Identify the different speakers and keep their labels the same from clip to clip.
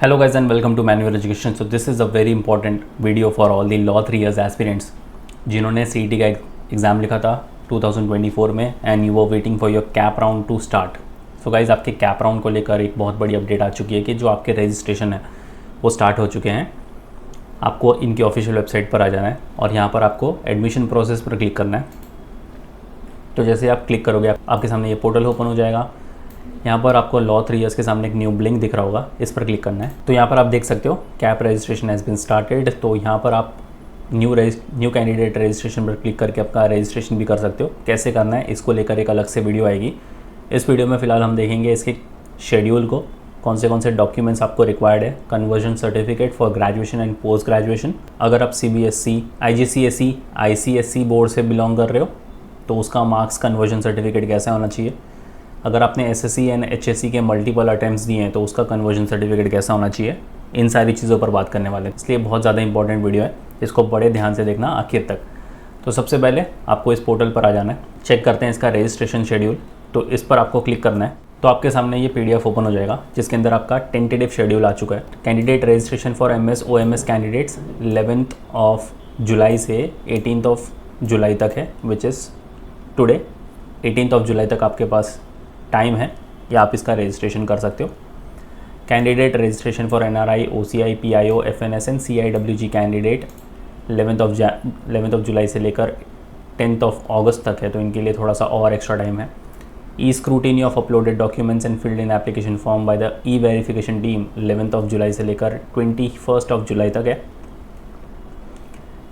Speaker 1: Hello guys and welcome to Manual Education. So this is a very important video for all the law 3 years aspirants जिन्होंने CET का exam लिखा था 2024 में and you were waiting for your cap round to start. So guys आपके cap round को लेकर एक बहुत बड़ी अपडेट आ चुकी है कि जो आपके रजिस्ट्रेशन है वो स्टार्ट हो चुके हैं. आपको इनकी ऑफिशियल वेबसाइट पर आ जाना है और यहाँ पर आपको एडमिशन प्रोसेस पर क्लिक करना है. तो जैसे आप क्लिक करोगे आपके सामने ये पोर्टल ओपन हो जाएगा. यहाँ पर आपको लॉ 3 इयर्स के सामने एक न्यू ब्लिंक दिख रहा होगा, इस पर क्लिक करना है. तो यहाँ पर आप देख सकते हो CAP registration has been started. तो यहाँ पर आप न्यू कैंडिडेट रजिस्ट्रेशन पर क्लिक करके आपका रजिस्ट्रेशन भी कर सकते हो. कैसे करना है इसको लेकर एक अलग से वीडियो आएगी. इस वीडियो में फ़िलहाल हम देखेंगे इसके शेड्यूल को, कौन से डॉक्यूमेंट्स आपको रिक्वायर्ड है. Conversion certificate for graduation and post graduation. अगर आप CBSE, IGCSE, ICSE बोर्ड से बिलोंग कर रहे हो तो उसका मार्क्स कन्वर्जन सर्टिफिकेट कैसा होना चाहिए. अगर आपने SSC एंड HSC के मल्टीपल अटैम्प्ट्स दिए हैं तो उसका कन्वर्जन सर्टिफिकेट कैसा होना चाहिए. इन सारी चीज़ों पर बात करने वाले हैं, इसलिए बहुत ज़्यादा इंपॉर्टेंट वीडियो है, इसको बड़े ध्यान से देखना आखिर तक. तो सबसे पहले आपको इस पोर्टल पर आ जाना है. चेक करते हैं इसका रजिस्ट्रेशन शेड्यूल. तो इस पर आपको क्लिक करना है. तो आपके सामने ये PDF ओपन हो जाएगा जिसके अंदर आपका टेंटेटिव शेड्यूल आ चुका है. Candidate registration for MS OMS candidates 11th of July से 18th ऑफ जुलाई तक है, which is today. 18th of July तक आपके पास टाइम है या आप इसका रजिस्ट्रेशन कर सकते हो. Candidate registration for NRI, OCI, PIO, FNS and CIWG candidate 11th of July से लेकर 10th ऑफ अगस्त तक है, तो इनके लिए थोड़ा सा और एक्स्ट्रा टाइम है. E scrutiny of uploaded documents and filled in application form by the e verification team 11th of July से लेकर 21st ऑफ जुलाई तक है.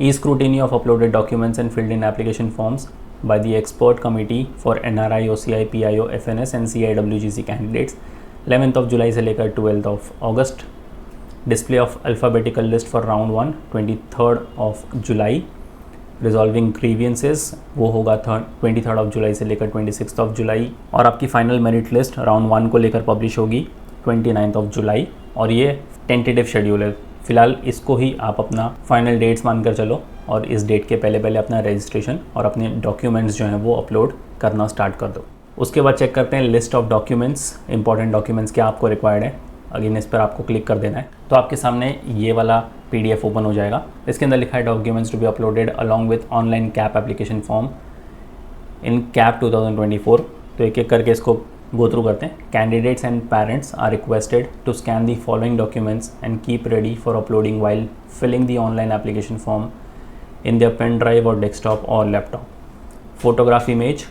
Speaker 1: E scrutiny of uploaded documents and filled in application forms by the expert committee for NRI, OCI, PIO, FNS and CIWGC candidates 11th of July से लेकर 12th of August. Display of alphabetical list for round 1 23rd of July. Resolving grievances वो होगा 23rd of July से लेकर 26th of July. और आपकी final merit list round 1 को लेकर पब्लिश होगी 29th of July. और ये टेंटेटिव शेड्यूल है, फ़िलहाल इसको ही आप अपना फाइनल डेट्स मानकर चलो और इस डेट के पहले अपना रजिस्ट्रेशन और अपने डॉक्यूमेंट्स जो हैं वो अपलोड करना स्टार्ट कर दो. उसके बाद चेक करते हैं list of documents, important documents क्या आपको रिक्वायर्ड है. अगेन इस पर आपको क्लिक कर देना है. तो आपके सामने ये वाला PDF ओपन हो जाएगा. इसके अंदर लिखा है documents to be uploaded along with online CAP application form in CAP 2024. तो एक एक करके इसको गो थ्रू करते हैं. Candidates and parents are requested to scan the following documents and keep ready for uploading while filling the online application form in their pen drive or desktop or laptop. Photograph image,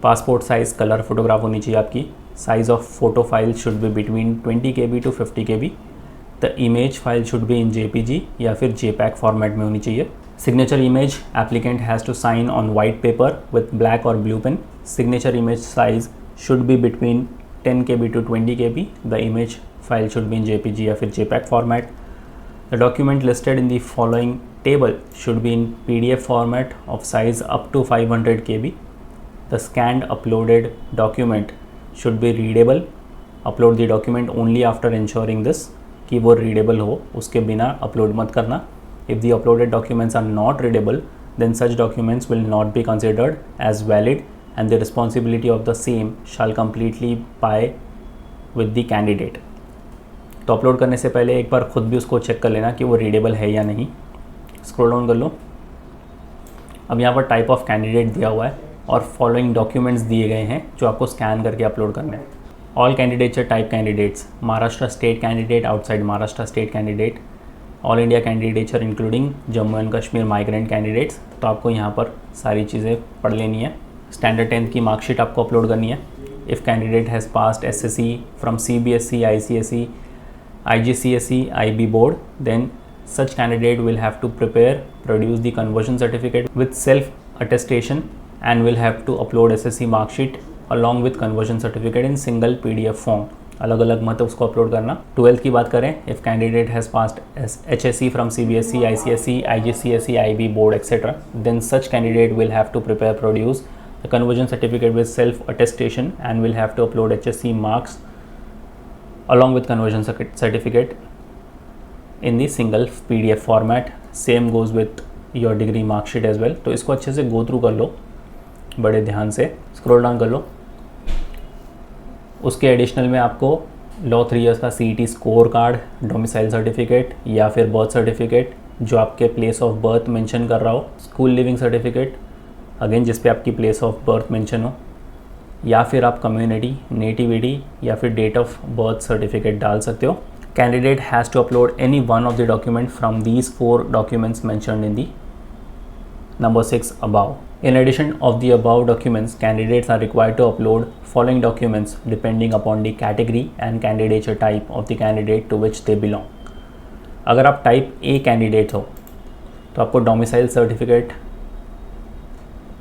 Speaker 1: passport size colour photograph होनी चाहिए आपकी. Size of photo file should be between 20 KB to 50 KB. The image file should be in JPG या फिर JPEG format में होनी चाहिए. Signature image, applicant has to sign on white paper with black और blue pen. Signature image size should be between 10 KB to 20 KB. The image file should be in JPG या फिर JPEG format. The document listed in the following table should be in PDF format of size up to 500 KB. The scanned uploaded document should be readable. Upload the document only after ensuring this कि वो readable हो, उसके बिना upload मत करना. If the uploaded documents are not readable, then such documents will not be considered as valid and the responsibility of the same shall completely lie with the candidate. तो upload करने से पहले एक बार ख़ुद भी उसको चेक कर लेना कि वो रीडेबल है या नहीं. स्क्रॉल डाउन कर लो. अब यहाँ पर टाइप ऑफ कैंडिडेट दिया हुआ है और फॉलोइंग डॉक्यूमेंट्स दिए गए हैं जो आपको स्कैन करके अपलोड करने हैं. All candidates are type candidates. Maharashtra state candidate, outside Maharashtra state candidate, all India candidates are including Jammu and Kashmir migrant candidates. तो आपको यहाँ पर सारी चीज़ें पढ़ लेनी है. स्टैंडर्ड 10th की मार्कशीट आपको अपलोड करनी है. If candidate has passed SSC from CBSE, ICSE, IGCSE, IB board, then such candidate will have to produce the conversion certificate with self attestation and will have to upload SSC mark sheet along with conversion certificate in single PDF form. अलग अलग मत उसको upload करना. 12th की बात करें, if candidate has passed HSC from CBSE, ICSE, IGCSE, IB board etc., then such candidate will have to produce the conversion certificate with self attestation and will have to upload HSC marks along with conversion certificate in the single PDF format. Same goes with your degree mark sheet as well. तो इसको अच्छे से go through कर लो बड़े ध्यान से. Scroll down कर लो. उसके एडिशनल में आपको लॉ 3 इयर्स का CET score card, domicile certificate या फिर बर्थ सर्टिफिकेट जो आपके प्लेस ऑफ बर्थ मेंशन कर रहा हो, स्कूल लिविंग सर्टिफिकेट अगेन जिस पे आपकी प्लेस ऑफ बर्थ मेंशन हो, या फिर आप कम्युनिटी, नेटिविटी या फिर डेट ऑफ बर्थ सर्टिफिकेट डाल सकते हो. Candidate has to upload any one of the document from these 4 documents mentioned in the number 6 above. In addition of the above documents, candidates are required to upload following documents depending upon the category and candidature type of the candidate to which they belong. अगर आप type A candidate हो तो आपको domicile certificate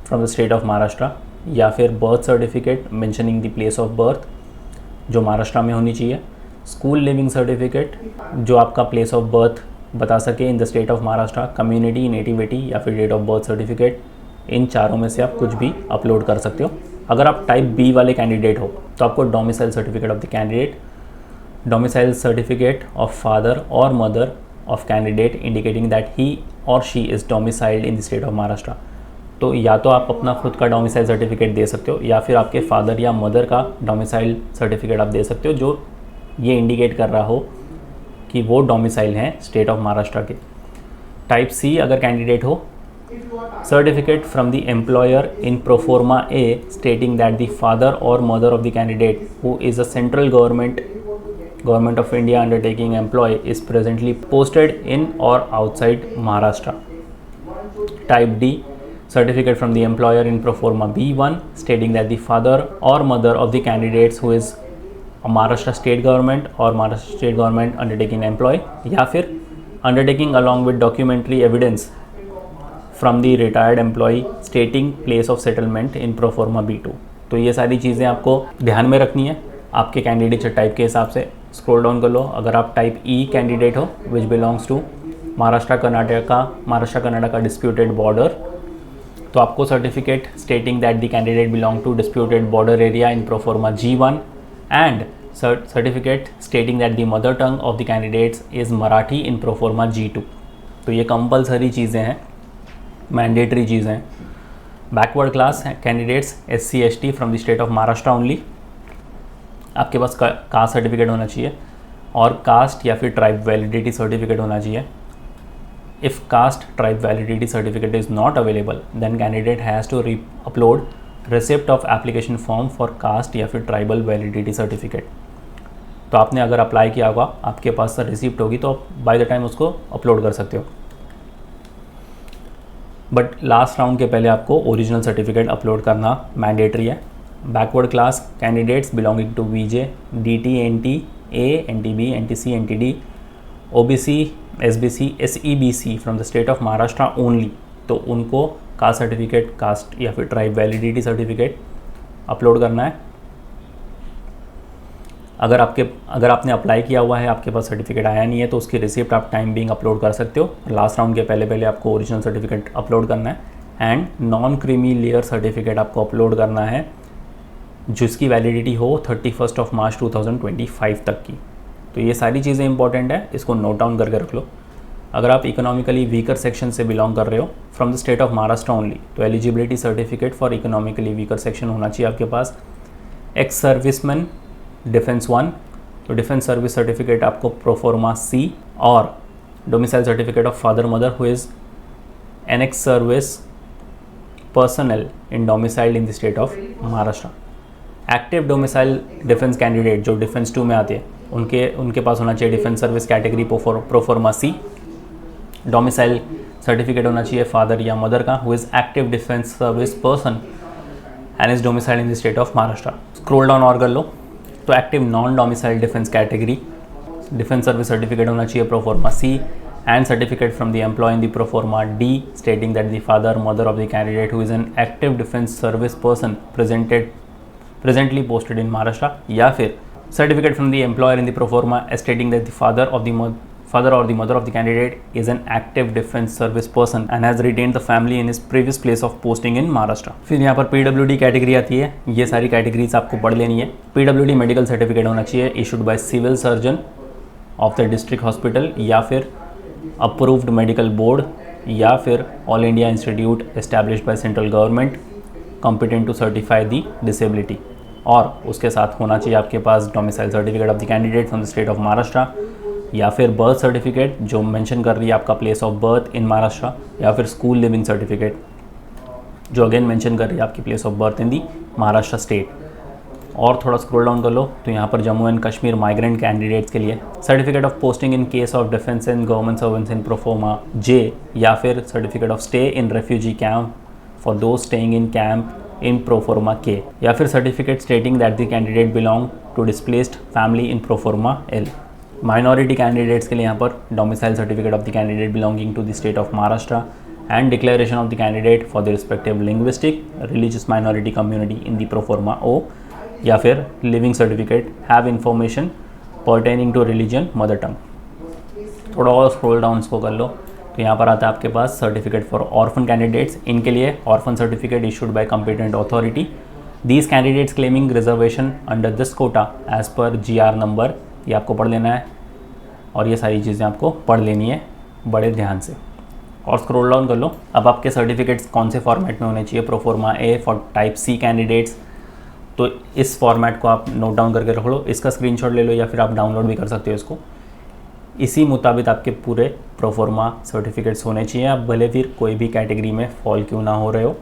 Speaker 1: from the state of Maharashtra या फिर birth certificate mentioning the place of birth जो महाराष्ट्र में होनी चाहिए, स्कूल लिविंग सर्टिफिकेट जो आपका प्लेस ऑफ बर्थ बता सके इन the state of Maharashtra, community, nativity या फिर डेट ऑफ बर्थ सर्टिफिकेट, इन चारों में से आप कुछ भी अपलोड कर सकते हो. अगर आप टाइप बी वाले कैंडिडेट हो तो आपको domicile certificate of the candidate, domicile certificate of father और mother of candidate indicating that he और she is domiciled in the state of Maharashtra. तो या तो आप अपना खुद का डोमिसाइल सर्टिफिकेट दे सकते हो या फिर आपके फादर या मदर का डोमिसाइल सर्टिफिकेट आप दे सकते हो जो ये इंडिकेट कर रहा हो कि वो डोमिसाइल हैं स्टेट ऑफ महाराष्ट्र के. टाइप सी अगर कैंडिडेट हो, certificate from the employer in proforma A stating that the father और mother of the candidate who is a central government of India undertaking employ is presently posted in और outside Maharashtra. Type D, certificate from the employer in pro forma B1 stating that the father or mother of the candidates who is a Maharashtra state government or Maharashtra state government undertaking employee या फिर undertaking along with documentary evidence from the retired employee stating place of settlement in pro forma B2. तो ये सारी चीज़ें आपको ध्यान में रखनी है आपके कैंडिडेट टाइप के हिसाब से. स्क्रॉल डाउन कर लो. अगर आप टाइप ई कैंडिडेट हो which belongs to Maharashtra Karnataka disputed border तो आपको certificate stating that the candidate belong to disputed border area in proforma G1 and certificate stating that the mother tongue of the candidates is Marathi in proforma G2. तो ये compulsory चीज़ें हैं, mandatory चीज़ें हैं. Backward class candidates SC ST from the state of Maharashtra only, आपके पास caste certificate होना चाहिए और कास्ट या फिर ट्राइब वैलिडिटी सर्टिफिकेट होना चाहिए. If caste tribe validity certificate is not available, then candidate has to upload receipt of application form for caste या फिर tribal validity certificate. तो आपने अगर अप्लाई किया होगा, आपके पास रिसिप्ट होगी तो आप बाय द टाइम उसको अपलोड कर सकते हो. बट लास्ट राउंड के पहले आपको ओरिजिनल सर्टिफिकेट अपलोड करना मैंडेटरी है. Backward class candidates belonging to VJ, DT, NT, A, NTB, NTC, NTD, OBC, SBC, SEBC from the state of Maharashtra only, तो उनको कास्ट सर्टिफिकेट, कास्ट या फिर ट्राइब वैलिडिटी सर्टिफिकेट अपलोड करना है. अगर आपने अप्लाई किया हुआ है, आपके पास सर्टिफिकेट आया नहीं है तो उसकी रिसिप्ट आप टाइम बीइंग अपलोड कर सकते हो. लास्ट राउंड के पहले आपको ओरिजिनल सर्टिफिकेट अपलोड करना है and non creamy layer certificate आपको अपलोड करना है जिसकी वैलिडिटी हो 31 मार्च 2025 तक की. तो ये सारी चीज़ें इंपॉर्टेंट है, इसको नोट डाउन करके रख लो. अगर आप इकोनॉमिकली वीकर सेक्शन से बिलोंग कर रहे हो from the state of Maharashtra only तो eligibility certificate for economically weaker section होना चाहिए आपके पास. एक्स सर्विसमैन डिफेंस 1 तो डिफेंस सर्विस सर्टिफिकेट आपको प्रोफॉर्मा C और domicile certificate of father mother who is an ex service personal in domiciled in the state of Maharashtra. Active domicile defence candidate जो defence 2 में आते हैं उनके पास होना चाहिए defence service category proforma C. Domicile certificate होना चाहिए फादर या मदर का who is active defence service person and is domicile in the state of Maharashtra. Scroll down और कर लो तो active non domicile defence category defence service certificate होना चाहिए proforma C and certificate from the employee in the pro forma D stating that the father mother of the candidate who is an active defense service person presently posted in Maharashtra या फिर certificate from the employer in the pro forma stating that the father or the mother of the candidate is an active defense service person and has retained the family in his previous place of posting in Maharashtra. फिर यहाँ पर PWD category आती है, ये सारी categories आपको पढ़ लेनी है. PWD मेडिकल सर्टिफिकेट होना चाहिए issued by civil surgeon of the district hospital या फिर अप्रूव्ड मेडिकल बोर्ड या फिर all India institute established by central government competent to certify the disability. और उसके साथ होना चाहिए आपके पास domicile certificate of the candidate from the state of Maharashtra, या फिर बर्थ सर्टिफिकेट जो मेंशन कर रही है आपका place of birth in Maharashtra, या फिर स्कूल लिविंग सर्टिफिकेट जो अगेन मेंशन कर रही है आपकी place of birth in the Maharashtra state. और थोड़ा स्क्रॉल डाउन कर लो तो यहाँ पर Jammu and Kashmir migrant candidates के लिए certificate of posting in case of defence and government servants in proforma J, या फिर certificate of stay in refugee camp for those staying in camp in proforma K, या फिर certificate stating that the candidate belong to displaced family in proforma L. Minority candidates के लिए यहाँ पर domicile certificate of the candidate belonging to the state of Maharashtra and declaration of the candidate for the respective linguistic religious minority community in the proforma O, या फिर leaving certificate have information pertaining to religion mother tongue. थोड़ा और scroll down इसको कर लो तो यहाँ पर आता है आपके पास सर्टिफिकेट फॉर ऑर्फन कैंडिडेट्स। इनके लिए orphan certificate issued by competent authority. These candidates claiming reservation under this quota as per GR number, ये आपको पढ़ लेना है और ये सारी चीज़ें आपको पढ़ लेनी है बड़े ध्यान से। और स्क्रॉल डाउन कर लो। अब आपके सर्टिफिकेट्स कौन से फॉर्मेट में होने चाहिए? Proforma A for type C candidates, तो इस फॉर्मेट को आप नोट डाउन करके रख लो, इसका स्क्रीनशॉट ले लो या फिर आप डाउनलोड भी कर सकते हो इसको। इसी मुताबिक आपके पूरे प्रोफोर्मा सर्टिफिकेट्स होने चाहिए। आप भले फिर कोई भी कैटेगरी में फॉल क्यों ना हो रहे हो,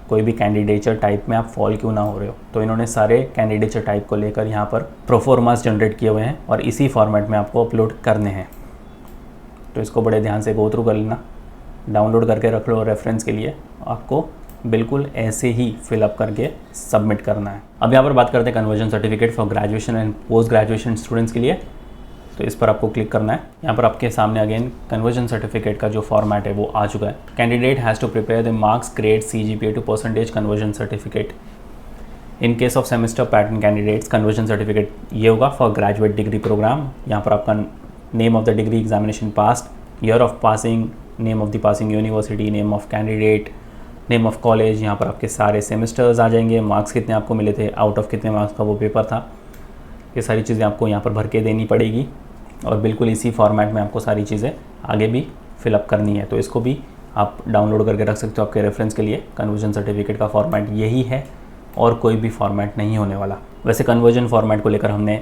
Speaker 1: कोई भी कैंडिडेचर टाइप में आप फॉल क्यों ना हो रहे हो, तो इन्होंने सारे कैंडिडेचर टाइप को लेकर यहाँ पर प्रोफोर्मास जनरेट किए हुए हैं और इसी फॉर्मेट में आपको अपलोड करने हैं। तो इसको बड़े ध्यान से गो थ्रू कर लेना, डाउनलोड करके रख लो रेफरेंस के लिए। आपको बिल्कुल ऐसे ही फिलअप करके सबमिट करना है। अब यहाँ पर बात करते हैं conversion certificate for graduation and post graduation students के लिए, तो इस पर आपको क्लिक करना है। यहाँ पर आपके सामने अगेन कन्वर्जन सर्टिफिकेट का जो फॉर्मेट है वो आ चुका है। Candidate has to prepare the marks grade CGPA to percentage conversion certificate. In case of semester pattern candidates conversion certificate ये होगा फॉर ग्रेजुएट डिग्री प्रोग्राम। यहाँ पर आपका name of the degree examination passed, year of passing, name of the passing university, name of candidate, name of college, यहाँ पर आपके सारे semesters आ जाएंगे, मार्क्स कितने आपको मिले थे, आउट ऑफ कितने मार्क्स का वो पेपर था, ये सारी चीज़ें आपको यहाँ पर भर के देनी पड़ेगी और बिल्कुल इसी फॉर्मेट में आपको सारी चीज़ें आगे भी फिलअप करनी है। तो इसको भी आप डाउनलोड करके रख सकते हो आपके रेफरेंस के लिए। कन्वर्जन सर्टिफिकेट का फॉर्मेट यही है और कोई भी फॉर्मेट नहीं होने वाला। वैसे कन्वर्जन फॉर्मेट को लेकर हमने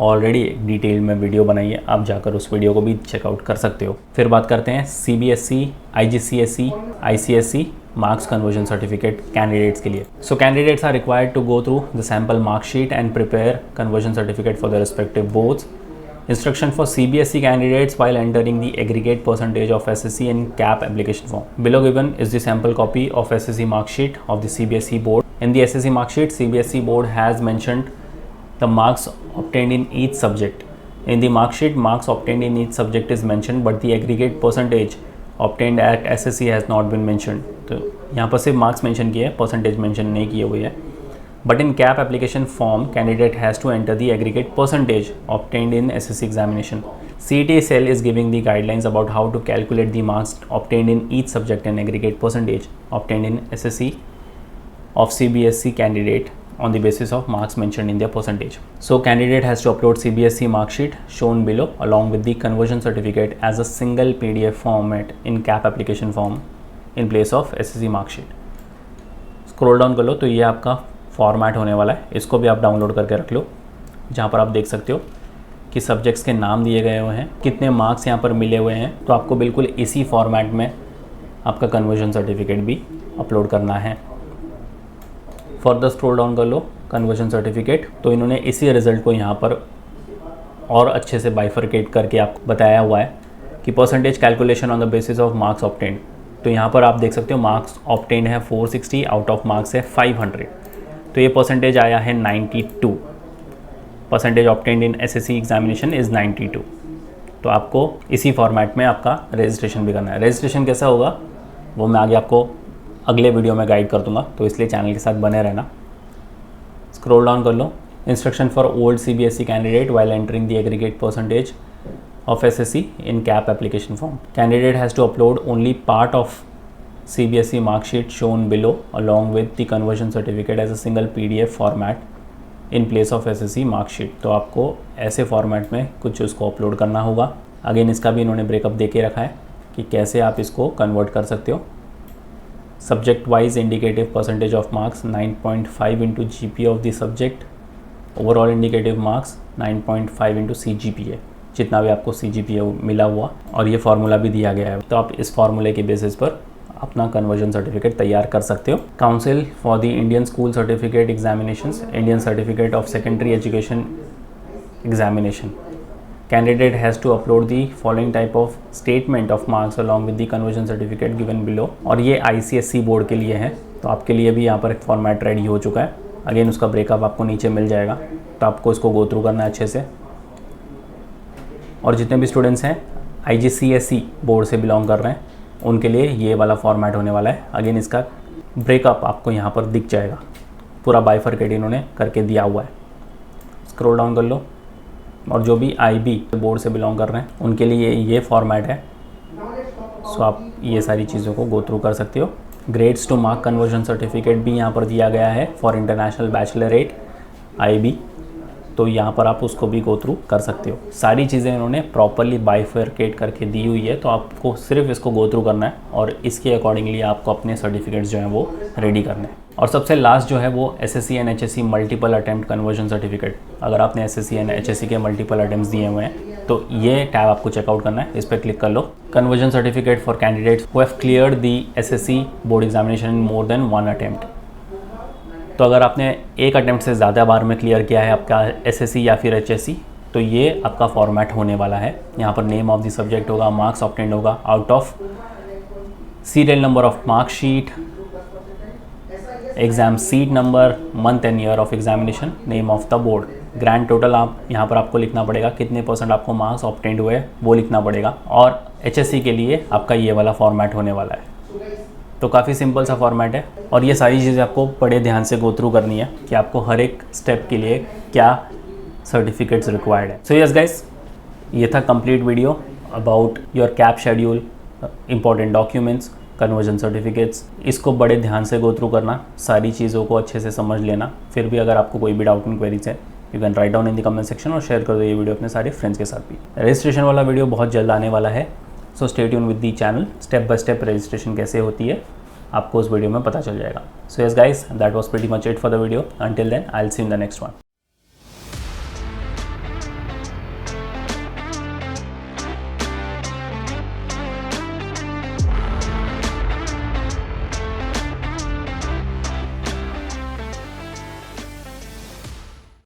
Speaker 1: ऑलरेडी डिटेल में वीडियो बनाई है, आप जाकर उस वीडियो को भी चेकआउट कर सकते हो। फिर बात करते हैं CBSE, IGCSE, ICSE marks conversion certificate candidates के लिए। So candidates are required to go through the sample marksheet and prepare conversion certificate for the respective boards. Instruction for CBSE candidates while entering the aggregate percentage of SSC and CAP application form. Below given is the sample copy of SSC mark sheet of the CBSE board. In the SSC mark sheet, CBSE board has mentioned the marks obtained in each subject. In the mark sheet, marks obtained in each subject is mentioned, but the aggregate percentage obtained at SSC has not been mentioned. तो यहाँ पर सिर्फ marks mention किए हैं, percentage mention नहीं किए हुए हैं। But in CAP application form, candidate has to enter the aggregate percentage obtained in SSC examination. CET cell is giving the guidelines about how to calculate the marks obtained in each subject and aggregate percentage obtained in SSC of CBSE candidate on the basis of marks mentioned in their percentage. So candidate has to upload CBSE mark sheet shown below along with the conversion certificate as a single PDF format in CAP application form in place of SSC mark sheet. Scroll down कर लो तो ये आपका format होने वाला है, इसको भी आप डाउनलोड करके रख लो, जहाँ पर आप देख सकते हो कि सब्जेक्ट्स के नाम दिए गए हुए हैं, कितने मार्क्स यहाँ पर मिले हुए हैं। तो आपको बिल्कुल इसी फॉर्मेट में आपका कन्वर्जन सर्टिफिकेट भी अपलोड करना है। फर्दर स्क्रॉल डाउन कर लो कन्वर्जन सर्टिफिकेट, तो इन्होंने इसी रिज़ल्ट को यहाँ पर और अच्छे से बाइफरकेट करके आपको बताया हुआ है कि percentage calculation on the basis of marks obtained. तो यहाँ पर आप देख सकते हो मार्क्स ऑब्टेन्ड है 460, आउट ऑफ मार्क्स है 500, तो ये परसेंटेज आया है 92। Percentage obtained in SSC examination is 92। तो आपको इसी फॉर्मेट में आपका रजिस्ट्रेशन भी करना है। रजिस्ट्रेशन कैसा होगा वो मैं आगे आपको अगले वीडियो में गाइड कर दूंगा, तो इसलिए चैनल के साथ बने रहना। स्क्रॉल डाउन कर लो। Instruction for old CBSE candidate while entering the aggregate percentage of SSC in CAP application form. Candidate has to upload only part of CBSE mark sheet shown below along with the conversion certificate as a single PDF format in place of SSC mark sheet। तो आपको ऐसे format में कुछ उसको upload करना होगा। Again इसका भी इन्होंने ब्रेकअप दे के रखा है कि कैसे आप इसको कन्वर्ट कर सकते हो। Subject wise indicative percentage of marks 9.5 into GPA of the subject overall indicative marks 9.5 into CGPA, जितना भी आपको CGPA मिला हुआ, और ये फार्मूला भी दिया गया है। तो आप इस फार्मूले के बेसिस पर अपना कन्वर्जन सर्टिफिकेट तैयार कर सकते हो। Council for the Indian school certificate examinations, Indian certificate of secondary education examination, candidate has to upload the following type of statement of marks along with the conversion certificate given below. और ये ICSE board के लिए है, तो आपके लिए भी यहाँ पर एक फॉर्मेट रेडी हो चुका है। अगेन उसका ब्रेकअप आपको नीचे मिल जाएगा, तो आपको इसको गो थ्रू करना है अच्छे से। और जितने भी स्टूडेंट्स हैं IGCSE बोर्ड से बिलोंग कर रहे हैं, उनके लिए ये वाला फॉर्मेट होने वाला है। अगेन इसका ब्रेकअप आपको यहाँ पर दिख जाएगा, पूरा बाइफरकेट इन्होंने करके दिया हुआ है। स्क्रॉल डाउन कर लो। और जो भी IB बोर्ड से बिलोंग कर रहे हैं उनके लिए ये फॉर्मेट है, सो आप ये सारी चीज़ों को गो थ्रू कर सकते हो। Grades to mark conversion certificate भी यहाँ पर दिया गया है फॉर इंटरनेशनल बैचलरेट IB, तो यहाँ पर आप उसको भी गो थ्रू कर सकते हो। सारी चीज़ें इन्होंने प्रॉपरली बाइफरकेट करके दी हुई है, तो आपको सिर्फ इसको गो थ्रू करना है और इसके अकॉर्डिंगली आपको अपने सर्टिफिकेट्स जो हैं वो रेडी करने हैं। और सबसे लास्ट जो है वो SSC and HSC multiple attempt conversion certificate. अगर आपने SSC एंड HSC के मल्टीपल अटैम्प्ट्स दिए हुए हैं तो ये टैब आपको चेकआउट करना है, इस पर क्लिक कर लो। Conversion certificate for candidates who have cleared the SSC board examination in more than 1 attempt. तो अगर आपने एक अटैम्प्ट से ज़्यादा बार में क्लियर किया है आपका SSC या फिर HSC, तो ये आपका फॉर्मेट होने वाला है। यहाँ पर नेम ऑफ द सब्जेक्ट होगा, मार्क्स ऑब्टेन्ड होगा out of, serial number of marksheet, exam seat number, month and year of examination, name of the board, grand total आप यहाँ पर आपको लिखना पड़ेगा, कितने % आपको मार्क्स ऑब्टेन्ड हुए वो लिखना पड़ेगा। और HSC के लिए आपका ये वाला फॉर्मेट होने वाला है। तो काफ़ी सिंपल सा फॉर्मेट है, और ये सारी चीज़ें आपको बड़े ध्यान से गो थ्रू करनी है कि आपको हर एक स्टेप के लिए क्या सर्टिफिकेट्स रिक्वायर्ड है। सो यस गाइस, ये था complete video about your cap schedule, important documents, conversion certificates. इसको बड़े ध्यान से गो थ्रू करना, सारी चीज़ों को अच्छे से समझ लेना। फिर भी अगर आपको कोई भी डाउट एंड क्वेरीज है, you can write down in the comment section और शेयर कर दो ये वीडियो अपने सारे फ्रेंड्स के साथ भी। रजिस्ट्रेशन वाला वीडियो बहुत जल्द आने वाला है, so stay tune with the channel. Step by step registration कैसे होती है आपको उस वीडियो में पता चल जाएगा। So yes guys, that was pretty much it for the video. Until then I will see you in the next one.